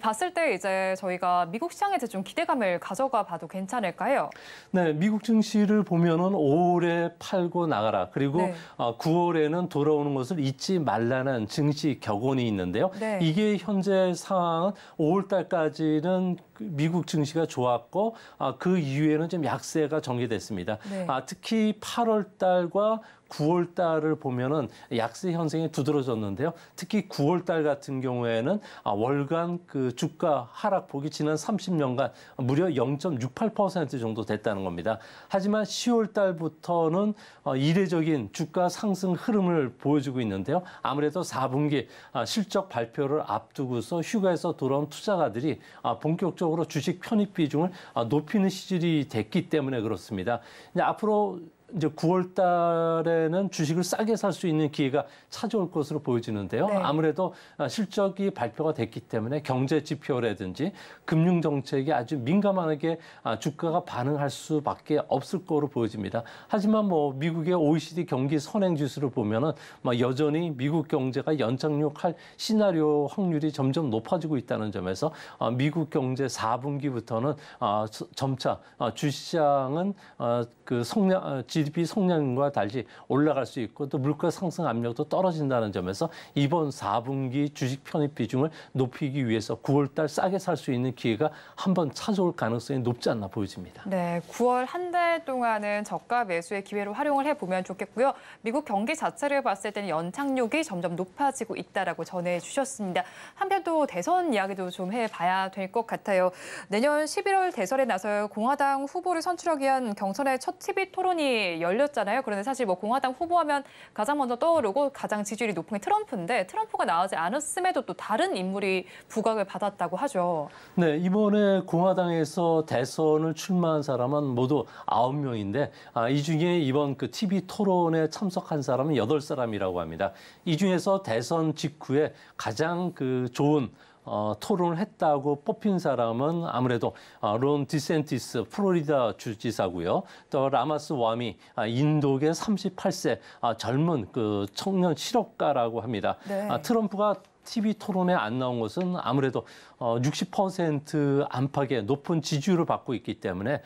봤을 때 이제 저희가 미국 시장에 대해 좀 기대감을 가져가 봐도 괜찮을까요? 네, 미국 증시를 보면은 5월에 팔고 나가라. 그리고 네. 9월에는 돌아오는 것을 잊지 말라는 증시 격언이 있는데요. 네. 이게 현재 상황은 5월 달까지는 미국 증시가 좋았고 그 이후에는 좀 약세가 전개됐습니다. 네. 특히 8월 달과 9월 달을 보면은 약세 현상이 두드러졌는데요. 특히 9월 달 같은 경우에는 월간 그 주가 하락폭이 지난 30년간 무려 0.68% 정도 됐다는 겁니다. 하지만 10월 달부터는 이례적인 주가 상승 흐름을 보여주고 있는데요. 아무래도 4분기 실적 발표를 앞두고서 휴가에서 돌아온 투자가들이 본격적으로 주식 편입 비중을 높이는 시절이 됐기 때문에 그렇습니다. 이제 앞으로 이제 9월 달에는 주식을 싸게 살 수 있는 기회가 찾아올 것으로 보여지는데요. 네. 아무래도 실적이 발표가 됐기 때문에 경제 지표라든지 금융 정책에 아주 민감하게 주가가 반응할 수밖에 없을 거로 보여집니다. 하지만 미국의 OECD 경기 선행 지수를 보면은 여전히 미국 경제가 연착륙할 시나리오 확률이 점점 높아지고 있다는 점에서 미국 경제 4분기부터는 점차 주시장은 그 GDP 성장과 달리 올라갈 수 있고 또 물가 상승 압력도 떨어진다는 점에서 이번 4분기 주식 편입 비중을 높이기 위해서 9월 달 싸게 살 수 있는 기회가 한번 찾아올 가능성이 높지 않나 보여집니다. 네, 9월 한 달 동안은 저가 매수의 기회로 활용을 해보면 좋겠고요. 미국 경기 자체를 봤을 때는 연착륙이 점점 높아지고 있다라고 전해주셨습니다. 한편 또 대선 이야기도 좀 해봐야 될 것 같아요. 내년 11월 대선에 나설 공화당 후보를 선출하기 위한 경선의 첫 TV 토론이 열렸잖아요. 그런데 사실 공화당 후보하면 가장 먼저 떠오르고 가장 지지율이 높은 게 트럼프인데 트럼프가 나오지 않았음에도 또 다른 인물이 부각을 받았다고 하죠. 네, 이번에 공화당에서 대선을 출마한 사람은 모두 9명인데 이 중에 이번 그 TV 토론에 참석한 사람은 8사람이라고 합니다. 이 중에서 대선 직후에 가장 그 좋은 토론을 했다고 뽑힌 사람은 아무래도 론 디센티스 플로리다 주지사고요. 또 라마스 와미 인도계 38세 젊은 그 청년 실업가라고 합니다. 네. 트럼프가 TV 토론에 안 나온 것은 아무래도 60% 안팎의 높은 지지율을 받고 있기 때문에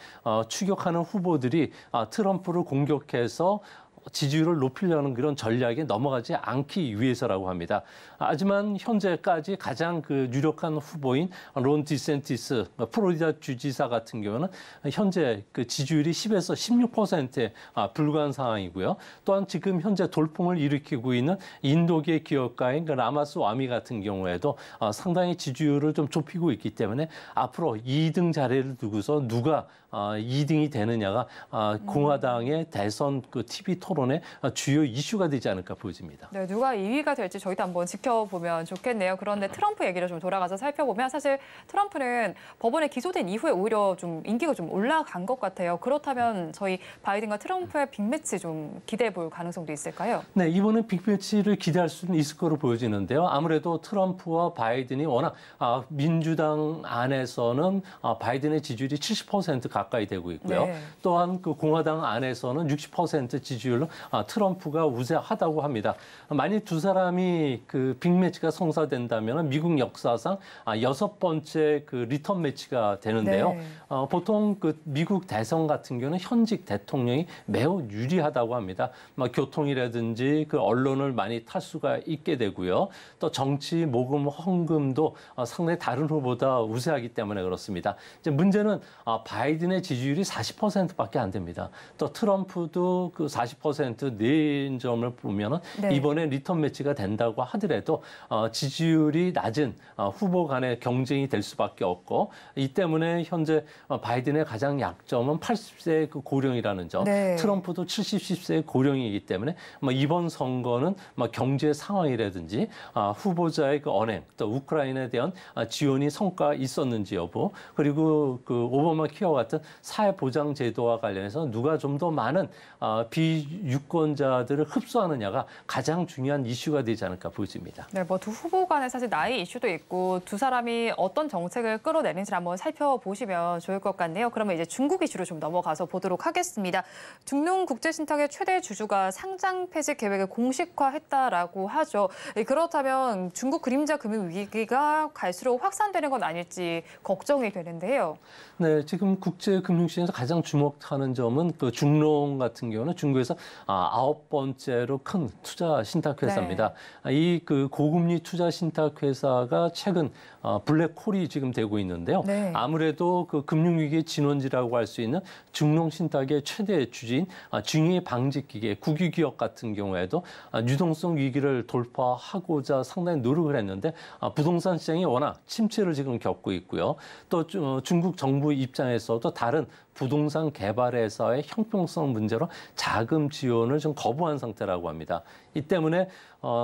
추격하는 후보들이 트럼프를 공격해서 지지율을 높이려는 그런 전략에 넘어가지 않기 위해서라고 합니다. 하지만 현재까지 가장 그 유력한 후보인 론 디센티스 플로리다 주지사 같은 경우는 현재 그 지지율이 10에서 16%에 불과한 상황이고요. 또한 지금 현재 돌풍을 일으키고 있는 인도계 기업가인 그 라마스 와미 같은 경우에도 상당히 지지율을 좀 좁히고 있기 때문에 앞으로 2등 자리를 두고서 누가 2등이 되느냐가 공화당의 대선 그 TV 토론의 주요 이슈가 되지 않을까 보여집니다. 네, 누가 2위가 될지 저희도 한번 지켜보면 좋겠네요. 그런데 트럼프 얘기를 좀 돌아가서 살펴보면 사실 트럼프는 법원에 기소된 이후에 오히려 좀 인기가 좀 올라간 것 같아요. 그렇다면 저희 바이든과 트럼프의 빅매치 좀 기대해 볼 가능성도 있을까요? 네, 이번엔 빅매치를 기대할 수는 있을 거로 보여지는데요. 아무래도 트럼프와 바이든이 워낙 민주당 안에서는 바이든의 지지율이 70% 가까이 되고 있고요. 네. 또한 그 공화당 안에서는 60% 지지율로 트럼프가 우세하다고 합니다. 만일 두 사람이 그 빅매치가 성사된다면 미국 역사상 6번째 그 리턴 매치가 되는데요. 네. 보통 그 미국 대선 같은 경우는 현직 대통령이 매우 유리하다고 합니다. 교통이라든지 그 언론을 많이 탈 수가 있게 되고요. 또 정치 모금 헌금도 상당히 다른 후보보다 우세하기 때문에 그렇습니다. 이제 문제는 바이든의 지지율이 40%밖에 안 됩니다. 또 트럼프도 그 40% 내인 점을 보면은 네. 이번에 리턴 매치가 된다고 하더라도 지지율이 낮은 후보 간의 경쟁이 될 수밖에 없고 이 때문에 현재 바이든의 가장 약점은 80세 그 고령이라는 점. 네. 트럼프도 70세 고령이기 때문에 이번 선거는 경제 상황이라든지 후보자의 그 언행, 또 우크라이나에 대한 지원이 성과가 있었는지 여부, 그리고 그 오바마 케어 같은 사회보장 제도와 관련해서 누가 좀 더 많은 비유권자들을 흡수하느냐가 가장 중요한 이슈가 되지 않을까 보여집니다. 네, 뭐 두 후보 간에 사실 나이 이슈도 있고 두 사람이 어떤 정책을 끌어내는지 한번 살펴보시면 좋을 것 같네요. 그러면 이제 중국 이슈로 좀 넘어가서 보도록 하겠습니다. 중농국제신탁의 최대 주주가 상장 폐지 계획을 공식화했다라고 하죠. 그렇다면 중국 그림자 금융 위기가 갈수록 확산되는 건 아닐지 걱정이 되는데요. 네, 지금 국제금융시장에서 가장 주목하는 점은 그 중농 같은 경우는 중국에서 9번째로 큰 투자 신탁회사입니다. 네. 이 그 고금리 투자 신탁회사가 최근 블랙홀이 지금 되고 있는데요. 네. 아무래도 그 금융위기의 진원지라고 할 수 있는 중농 신탁의 최대 주주인 중위 방직기계 국유기업 같은 경우에도 유동성 위기를 돌파하고자 상당히 노력을 했는데 부동산 시장이 워낙 침체를 지금 겪고 있고요. 또 중국 정부 입장에서도 다른 부동산 개발회사의 형평성 문제로 자금 지원을 좀 거부한 상태라고 합니다. 이 때문에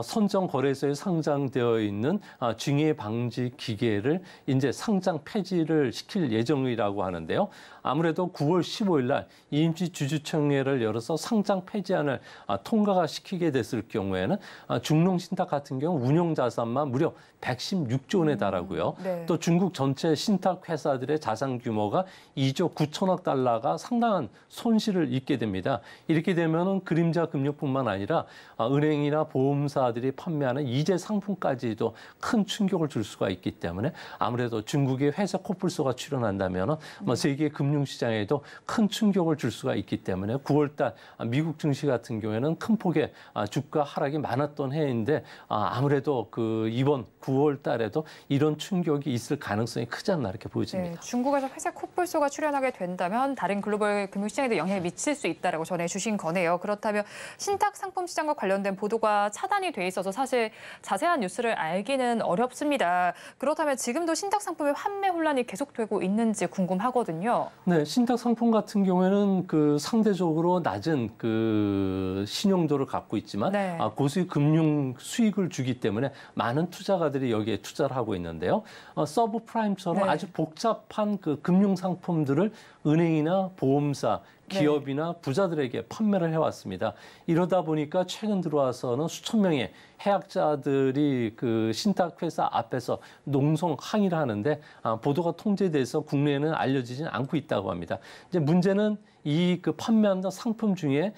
선정 거래소에 상장되어 있는 중위 방지 기계를 이제 상장 폐지를 시킬 예정이라고 하는데요. 아무래도 9월 15일 날 임시 주주총회를 열어서 상장 폐지안을 통과가 시키게 됐을 경우에는 중농 신탁 같은 경우 운용 자산만 무려 116조 원에 달하고요. 네. 또 중국 전체 신탁 회사들의 자산 규모가 2조 9천억 달러가 상당한 손실을 입게 됩니다. 이렇게 되면은 그림자 금융뿐만 아니라 은행이나 보험사들이 판매하는 이재 상품까지도 큰 충격을 줄 수가 있기 때문에 아무래도 중국의 회사 코뿔소가 출현한다면 세계 금융시장에도 큰 충격을 줄 수가 있기 때문에 9월달 미국 증시 같은 경우에는 큰 폭의 주가 하락이 많았던 해인데 아무래도 그 이번 9월달에도 이런 충격이 있을 가능성이 크지 않나 이렇게 보여집니다. 네, 중국에서 회사 코뿔소가 출현하게 된다면 다른 글로벌 금융시장에도 영향을 미칠 수 있다라고 전해주신 거네요. 그렇다면 신탁 상품 시장과 관련된 보도가 차단이 돼 있어서 사실 자세한 뉴스를 알기는 어렵습니다. 그렇다면 지금도 신탁 상품의 환매 혼란이 계속되고 있는지 궁금하거든요. 네, 신탁 상품 같은 경우에는 그 상대적으로 낮은 그 신용도를 갖고 있지만 네. 고수익 금융 수익을 주기 때문에 많은 투자가들이 여기에 투자를 하고 있는데요. 서브프라임처럼 네. 아주 복잡한 그 금융 상품들을 은행이나 보험사 기업이나 부자들에게 판매를 해왔습니다. 이러다 보니까 최근 들어와서는 수천 명의 해약자들이 그 신탁회사 앞에서 농성 항의를 하는데 보도가 통제돼서 국내에는 알려지진 않고 있다고 합니다. 이제 문제는 이 그 판매한다 상품 중에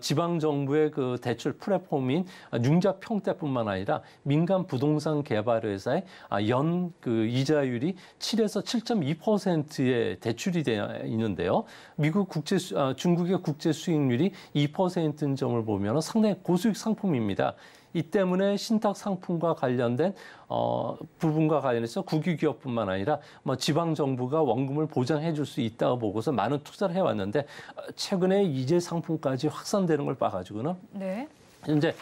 지방 정부의 그 대출 플랫폼인 융자평대뿐만 아니라 민간 부동산 개발 회사의 연 그 이자율이 7에서 7.2%의 대출이 되어 있는데요. 중국의 국제 수익률이 2%인 점을 보면 상당히 고수익 상품입니다. 이 때문에 신탁 상품과 관련된 부분과 관련해서 국유기업뿐만 아니라 지방 정부가 원금을 보장해 줄 수 있다고 보고서 많은 투자를 해왔는데 최근에 이제 상품까지 확산되는 걸 봐가지고는 현재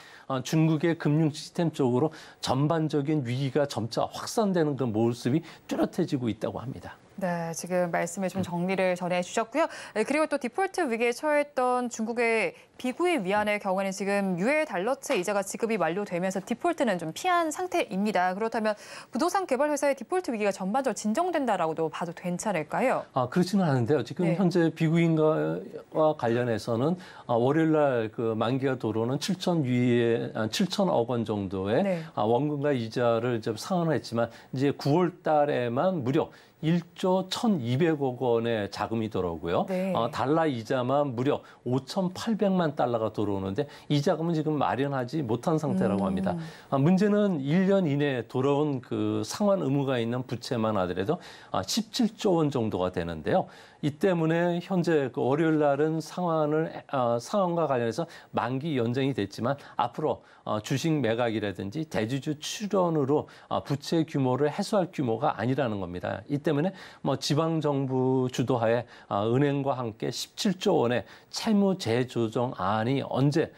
중국의 금융 시스템 쪽으로 전반적인 위기가 점차 확산되는 그 모습이 뚜렷해지고 있다고 합니다. 네, 지금 말씀을 좀 정리를 전해주셨고요. 그리고 또 디폴트 위기에 처했던 중국의 비구입 위안의 경우에는 지금 유해 달러채 이자가 지급이 완료되면서 디폴트는 좀 피한 상태입니다. 그렇다면 부동산 개발 회사의 디폴트 위기가 전반적으로 진정된다라고도 봐도 괜찮을까요? 그렇지는 않은데요. 지금 현재 비구입과 관련해서는 월요일 날 그 만기가 들어오는 7천억 원 정도의 원금과 이자를 좀 상환했지만 이제 9월 달에만 무려 1조 1,200억 원의 자금이 들어오고요. 달러 이자만 무려 5,800만 달러가 들어오는데 이 자금은 지금 마련하지 못한 상태라고 합니다. 문제는 1년 이내에 돌아온 그 상환 의무가 있는 부채만 하더라도 17조 원 정도가 되는데요. 이 때문에 현재 그 월요일 날은 상환과 관련해서 만기 연장이 됐지만 앞으로 주식 매각이라든지 대주주 출원으로 부채 규모를 해소할 규모가 아니라는 겁니다. 이 때문에 지방 정부 주도하에 은행과 함께 17조 원의 채무 재조정안이 언제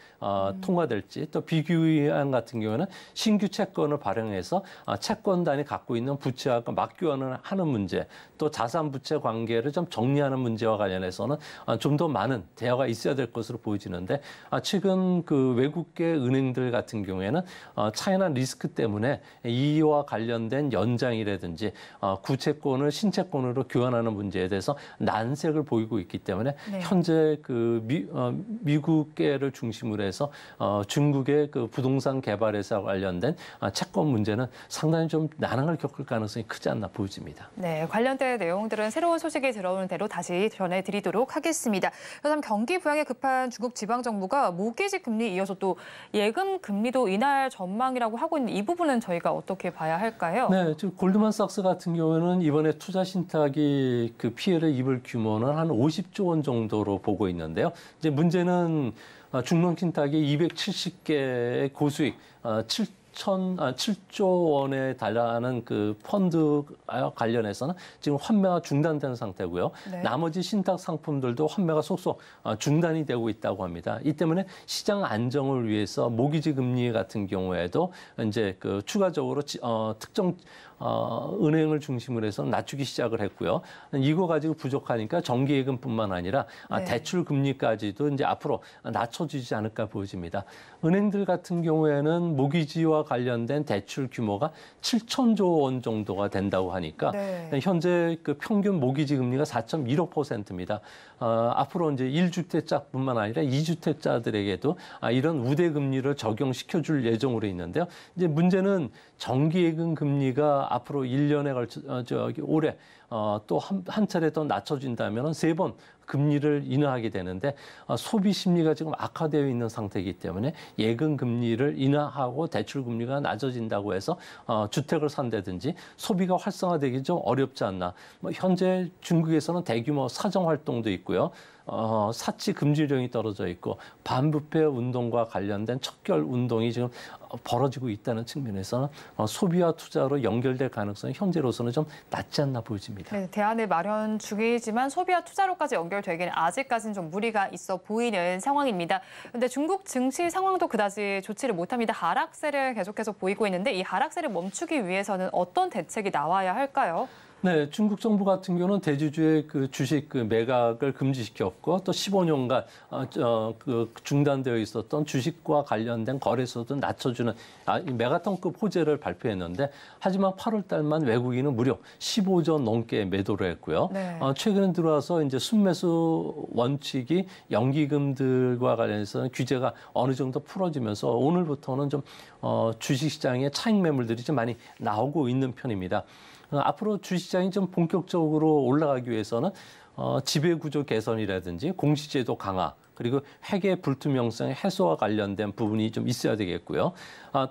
통과될지, 또 비규이안 같은 경우에는 신규 채권을 발행해서 채권단이 갖고 있는 부채와 맞교환을 하는 문제, 또 자산 부채 관계를 좀 정리하는 문제와 관련해서는 좀 더 많은 대화가 있어야 될 것으로 보여지는데, 최근 그 외국계 은행들 같은 경우에는 차이나 리스크 때문에 이와 관련된 연장이라든지 구채권을 신채권으로 교환하는 문제에 대해서 난색을 보이고 있기 때문에 현재 그 미국계를 중심으로 해서 중국의 그 부동산 개발에서 관련된 채권 문제는 상당히 좀 난항을 겪을 가능성이 크지 않나 보여집니다. 네, 관련된 내용들은 새로운 소식이 들어오는 대로 다시 전해드리도록 하겠습니다. 그다음 경기 부양에 급한 중국 지방 정부가 모기지 금리 이어서 또 예금 금리도 인하할 전망이라고 하고 있는 이 부분은 저희가 어떻게 봐야 할까요? 네, 지금 골드만삭스 같은 경우는 이번에 투자 신탁이 그 피해를 입을 규모는 한 50조 원 정도로 보고 있는데요. 이제 문제는 중농 신탁이 270개의 고수익 7조 원에 달하는 그 펀드와 관련해서는 지금 환매가 중단된 상태고요. 나머지 신탁 상품들도 환매가 속속 중단이 되고 있다고 합니다. 이 때문에 시장 안정을 위해서 모기지 금리 같은 경우에도 이제 그 추가적으로 특정 은행을 중심으로 해서 낮추기 시작을 했고요. 이거 가지고 부족하니까 정기예금뿐만 아니라 대출 금리까지도 이제 앞으로 낮춰지지 않을까 보여집니다. 은행들 같은 경우에는 모기지와 관련된 대출 규모가 7천조 원 정도가 된다고 하니까 현재 그 평균 모기지 금리가 4.15%입니다. 앞으로 이제 1주택자뿐만 아니라 2주택자들에게도 이런 우대 금리를 적용시켜줄 예정으로 있는데요. 이제 문제는 정기예금 금리가 앞으로 1년에 걸쳐 올해 또 한 차례 더 낮춰진다면 3번 금리를 인하하게 되는데 소비 심리가 지금 악화되어 있는 상태이기 때문에 예금 금리를 인하하고 대출 금리가 낮아진다고 해서 주택을 산다든지 소비가 활성화되기 좀 어렵지 않나. 현재 중국에서는 대규모 사정 활동도 있고요. 사치 금지령이 떨어져 있고 반부패 운동과 관련된 척결 운동이 지금 벌어지고 있다는 측면에서는 소비와 투자로 연결될 가능성이 현재로서는 좀 낮지 않나 보여집니다. 네, 대안을 마련 중이지만 소비와 투자로까지 연결되기는 아직까지는 좀 무리가 있어 보이는 상황입니다. 그런데 중국 증시 상황도 그다지 좋지를 못합니다. 하락세를 계속해서 보이고 있는데 이 하락세를 멈추기 위해서는 어떤 대책이 나와야 할까요? 네, 중국 정부 같은 경우는 대주주의 그 주식 그 매각을 금지시켰고 또 15년간 중단되어 있었던 주식과 관련된 거래소도 낮춰주는 메가톤급 호재를 발표했는데 하지만 8월 달만 외국인은 무려 15조 넘게 매도를 했고요. 네. 최근 들어와서 이제 순매수 원칙이 연기금들과 관련해서는 규제가 어느 정도 풀어지면서 오늘부터는 좀 주식시장에 차익 매물들이 좀 많이 나오고 있는 편입니다. 앞으로 주식시장이 좀 본격적으로 올라가기 위해서는 지배구조 개선이라든지 공시제도 강화 그리고 회계 불투명성 해소와 관련된 부분이 좀 있어야 되겠고요.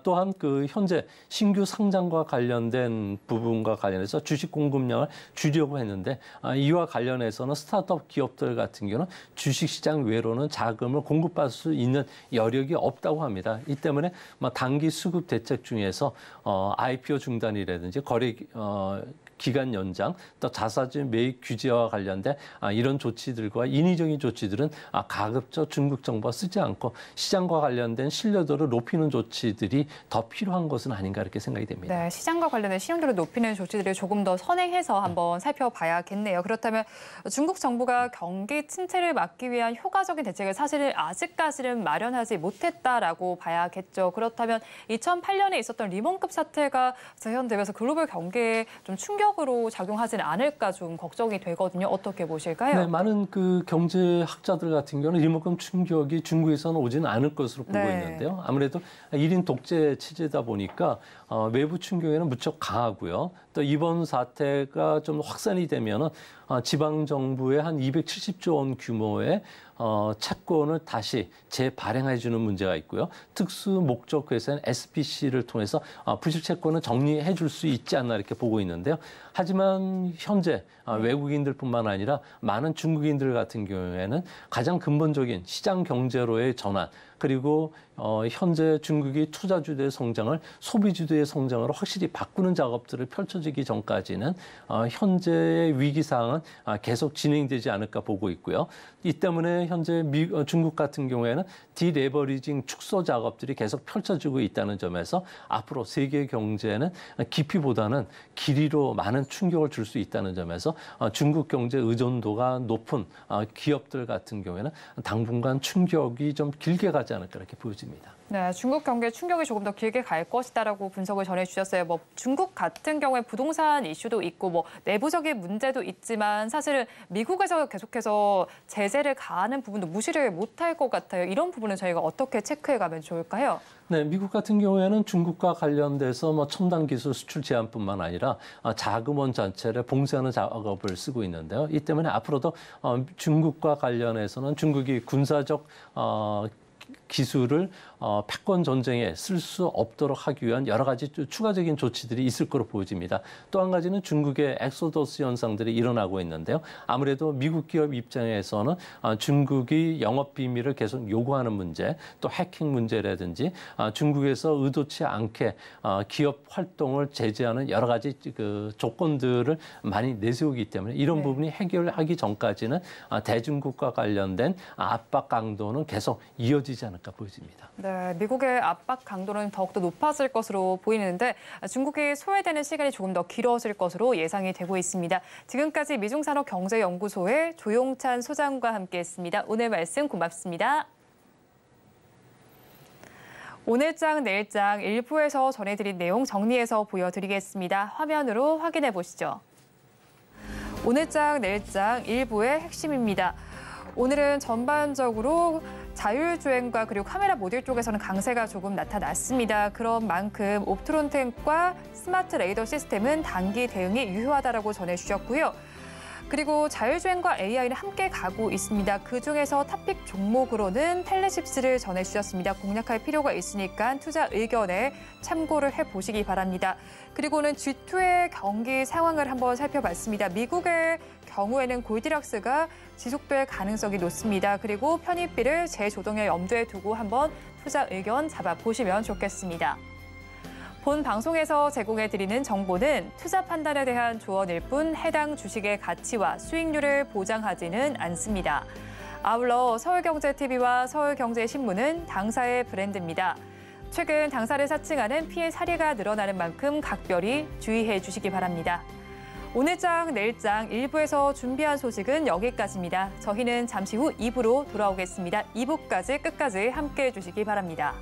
또한 그 현재 신규 상장과 관련된 부분과 관련해서 주식 공급량을 줄이려고 했는데 이와 관련해서는 스타트업 기업들 같은 경우는 주식시장 외로는 자금을 공급받을 수 있는 여력이 없다고 합니다. 이 때문에 단기 수급 대책 중에서 IPO 중단이라든지 거래 기간 연장, 또 자사주 매입 규제와 관련된 이런 조치들과 인위적인 조치들은 가급적 중국 정부가 쓰지 않고 시장과 관련된 신뢰도를 높이는 조치들이 더 필요한 것은 아닌가 이렇게 생각이 됩니다. 네, 시장과 관련된 신용도를 높이는 조치들을 조금 더 선행해서 한번 살펴봐야겠네요. 그렇다면 중국 정부가 경기 침체를 막기 위한 효과적인 대책을 사실 아직까지는 마련하지 못했다라고 봐야겠죠. 그렇다면 2008년에 있었던 리먼급 사태가 재현되면서 글로벌 경기에 좀 충격으로 작용하지는 않을까 좀 걱정이 되거든요. 어떻게 보실까요? 네, 많은 그 경제학자들 같은 경우는 리먼급 충격이 중국에서는 오지는 않을 것으로 보고 있는데요. 아무래도 1인 독재 체제다 보니까 외부 충격에는 무척 강하고요. 또 이번 사태가 좀 확산이 되면은 지방 정부의 한 270조 원 규모의 채권을 다시 재발행해 주는 문제가 있고요. 특수 목적 회사인 SPC를 통해서 부실 채권을 정리해 줄 수 있지 않나 이렇게 보고 있는데요. 하지만 현재 외국인들뿐만 아니라 많은 중국인들 같은 경우에는 가장 근본적인 시장 경제로의 전환 그리고 현재 중국이 투자주도의 성장을 소비주도의 성장으로 확실히 바꾸는 작업들을 펼쳐지기 전까지는 현재의 위기 상황은 계속 진행되지 않을까 보고 있고요. 이 때문에 현재 중국 같은 경우에는 디레버리징 축소 작업들이 계속 펼쳐지고 있다는 점에서 앞으로 세계 경제는 깊이보다는 길이로 많은 충격을 줄 수 있다는 점에서 중국 경제 의존도가 높은 기업들 같은 경우에는 당분간 충격이 좀 길게 가지 않을까 이렇게 보여집니다. 네, 중국 경기에 충격이 조금 더 길게 갈 것이다라고 분석을 전해주셨어요. 중국 같은 경우에 부동산 이슈도 있고 내부적인 문제도 있지만 사실은 미국에서 계속해서 제재를 가하는 부분도 무시를 못할 것 같아요. 이런 부분은 저희가 어떻게 체크해가면 좋을까요? 네, 미국 같은 경우에는 중국과 관련돼서 첨단 기술 수출 제한뿐만 아니라 자금원 자체를 봉쇄하는 작업을 쓰고 있는데요. 이 때문에 앞으로도 중국과 관련해서는 중국이 군사적 기술을 패권 전쟁에 쓸 수 없도록 하기 위한 여러 가지 추가적인 조치들이 있을 거로 보여집니다. 또 한 가지는 중국의 엑소더스 현상들이 일어나고 있는데요. 아무래도 미국 기업 입장에서는 중국이 영업 비밀을 계속 요구하는 문제, 또 해킹 문제라든지 중국에서 의도치 않게 기업 활동을 제재하는 여러 가지 그 조건들을 많이 내세우기 때문에 이런 부분이 해결하기 전까지는 대중국과 관련된 압박 강도는 계속 이어지지 않을까 보여집니다. 네, 미국의 압박 강도는 더욱더 높아질 것으로 보이는데 중국이 소외되는 시간이 조금 더 길어질 것으로 예상이 되고 있습니다. 지금까지 미중산업경제연구소의 조용찬 소장과 함께했습니다. 오늘 말씀 고맙습니다. 오늘장 내일장 일부에서 전해드린 내용 정리해서 보여드리겠습니다. 화면으로 확인해 보시죠. 오늘장 내일장 일부의 핵심입니다. 오늘은 전반적으로 자율주행과 그리고 카메라 모듈 쪽에서는 강세가 조금 나타났습니다. 그런 만큼 옵트론텍과 스마트 레이더 시스템은 단기 대응이 유효하다라고 전해주셨고요. 그리고 자율주행과 AI는 함께 가고 있습니다. 그중에서 탑픽 종목으로는 텔레십스를 전해주셨습니다. 공략할 필요가 있으니까 투자 의견에 참고를 해보시기 바랍니다. 그리고는 G2의 경기 상황을 한번 살펴봤습니다. 미국의 경우에는 골디락스가 지속될 가능성이 높습니다. 그리고 편입비를 재조정에 염두에 두고 한번 투자 의견 잡아보시면 좋겠습니다. 본 방송에서 제공해드리는 정보는 투자 판단에 대한 조언일 뿐 해당 주식의 가치와 수익률을 보장하지는 않습니다. 아울러 서울경제TV와 서울경제신문은 당사의 브랜드입니다. 최근 당사를 사칭하는 피해 사례가 늘어나는 만큼 각별히 주의해 주시기 바랍니다. 오늘장 내일장 1부에서 준비한 소식은 여기까지입니다. 저희는 잠시 후 2부로 돌아오겠습니다. 2부까지 끝까지 함께해 주시기 바랍니다.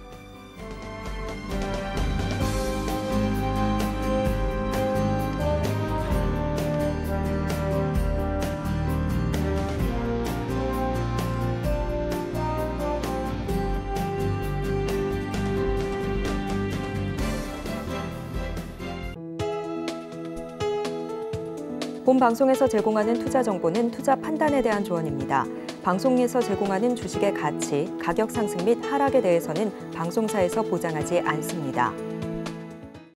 본 방송에서 제공하는 투자 정보는 투자 판단에 대한 조언입니다. 방송에서 제공하는 주식의 가치, 가격 상승 및 하락에 대해서는 방송사에서 보장하지 않습니다.